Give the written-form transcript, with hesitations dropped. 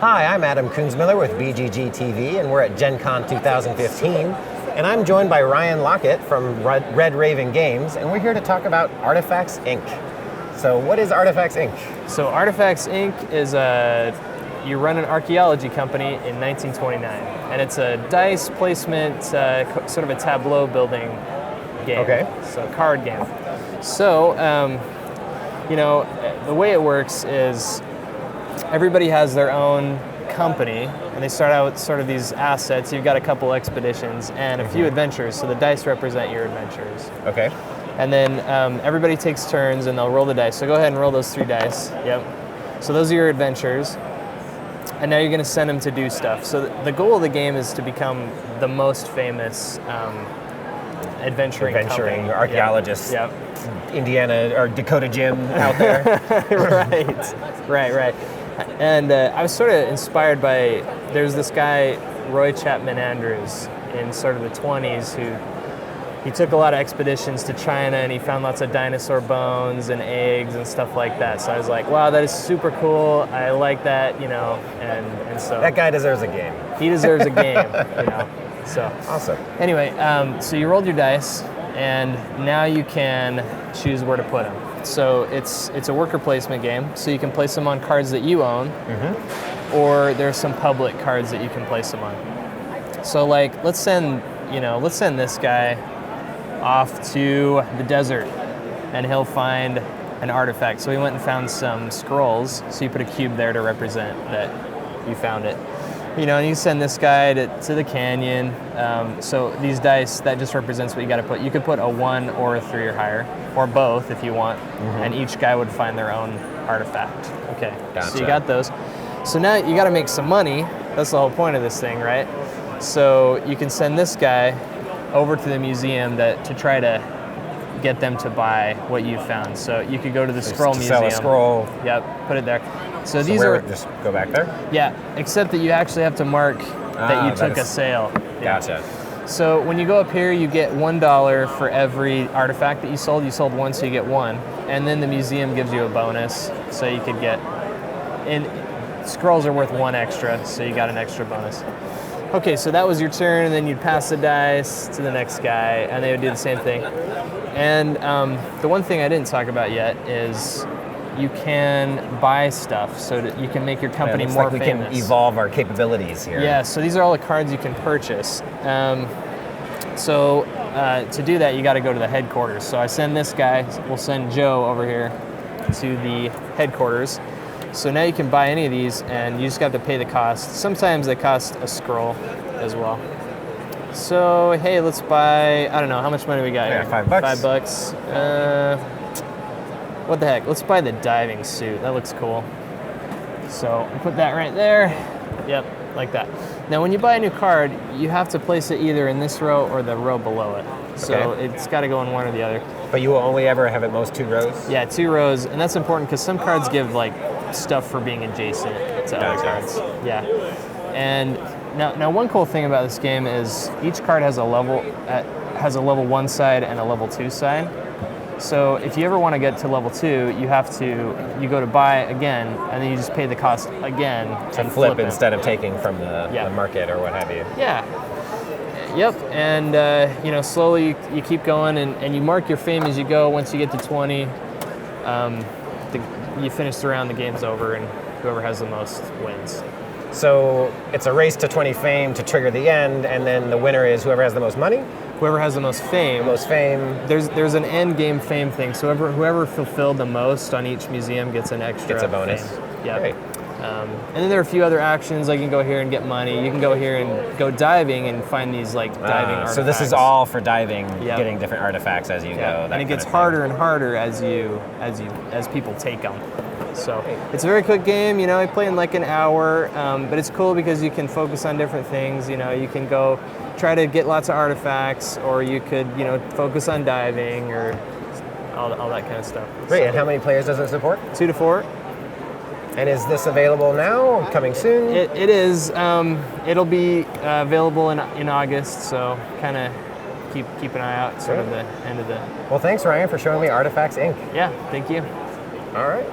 Hi, I'm Adam Kunzmiller with BGG TV, and we're at Gen Con 2015. And I'm joined by Ryan Lockett from Red Raven Games, and we're here to talk about Artifacts Inc. So what is Artifacts Inc? So Artifacts Inc. is you run an archaeology company in 1929, and it's a dice placement, sort of a tableau building game. Okay. So a card game. So, the way it works is everybody has their own company, and they start out with sort of these assets. You've got a couple expeditions and a few adventures, so the dice represent your adventures. Okay. And then everybody takes turns, and they'll roll the dice. So go ahead and roll those 3 dice. Yep. So those are your adventures. And now you're going to send them to do stuff. So the goal of the game is to become the most famous adventuring company. Archaeologists. Yep. Indiana or Dakota Jim out there. Right. And I was sort of inspired by, there's this guy, Roy Chapman Andrews, in sort of the 20s, he took a lot of expeditions to China, and he found lots of dinosaur bones and eggs and stuff like that. So I was like, wow, that is super cool. I like that, and so. That guy deserves a game. He deserves a game, So. Awesome. Anyway, so you rolled your dice, and now you can choose where to put them. So it's a worker placement game, so you can place them on cards that you own, or there's some public cards that you can place them on. So like, let's send this guy off to the desert, and he'll find an artifact. So we went and found some scrolls, so you put a cube there to represent that you found it. And you send this guy to the canyon. So these dice, that just represents what you got to put. You could put a 1 or a 3 or higher, or both if you want, and each guy would find their own artifact. Okay, Gotcha. So you got those. So now you got to make some money. That's the whole point of this thing, right? So you can send this guy over to the museum to try to get them to buy what you found. So you could go to the scroll museum. Sell a scroll. Yep, put it there. So these where, are just go back there? Yeah, except that you actually have to mark that you took a sale. Gotcha. So when you go up here, you get $1 for every artifact that you sold. You sold 1, so you get 1. And then the museum gives you a bonus, so you could get, and scrolls are worth 1 extra, so you got an extra bonus. Okay, so that was your turn, and then you'd pass the dice to the next guy, and they would do the same thing. And the one thing I didn't talk about yet is you can buy stuff so that you can make your company more famous. We can evolve our capabilities here. Yeah, so these are all the cards you can purchase. So to do that, you got to go to the headquarters. So I send this guy, we'll send Joe over here to the headquarters. So now you can buy any of these, and you just got to pay the cost. Sometimes they cost a scroll as well. So hey, let's buy, I don't know, how much money we got here? $5. $5. What the heck? Let's buy the diving suit. That looks cool. So put that right there. Yep, like that. Now when you buy a new card, you have to place it either in this row or the row below it. So it's got to go in one or the other. But you will only ever have at most 2 rows? Yeah, 2 rows, and that's important because some cards give like stuff for being adjacent to other cards. Yeah. And now one cool thing about this game is each card has a level 1 side and a level 2 side. So if you ever want to get to level 2, you go to buy again, and then you just pay the cost again to flip instead of taking from the market or what have you. Yeah. Yep. And slowly you keep going, and you mark your fame as you go. Once you get to 20, you finish the round, the game's over, and whoever has the most wins. So it's a race to 20 fame to trigger the end, and then the winner is whoever has the most money? Whoever has the most fame. There's an end game fame thing. So whoever fulfilled the most on each museum gets an extra. Gets a bonus. Yeah. Great. And then there are a few other actions, like you can go here and get money. You can go here and go diving and find these like diving artifacts. So this is all for diving, getting different artifacts as you go. And it gets harder and harder as people take them. So it's a very quick game. I play in like an hour, but it's cool because you can focus on different things. You can go try to get lots of artifacts, or you could focus on diving or all that kind of stuff. Great. And how many players does it support? 2 to 4. And is this available now? Coming soon? It is. It'll be available in August. So kind of keep an eye out. Sort of the end of the. Well, thanks, Ryan, for showing me Artifacts Inc. Yeah. Thank you. All right.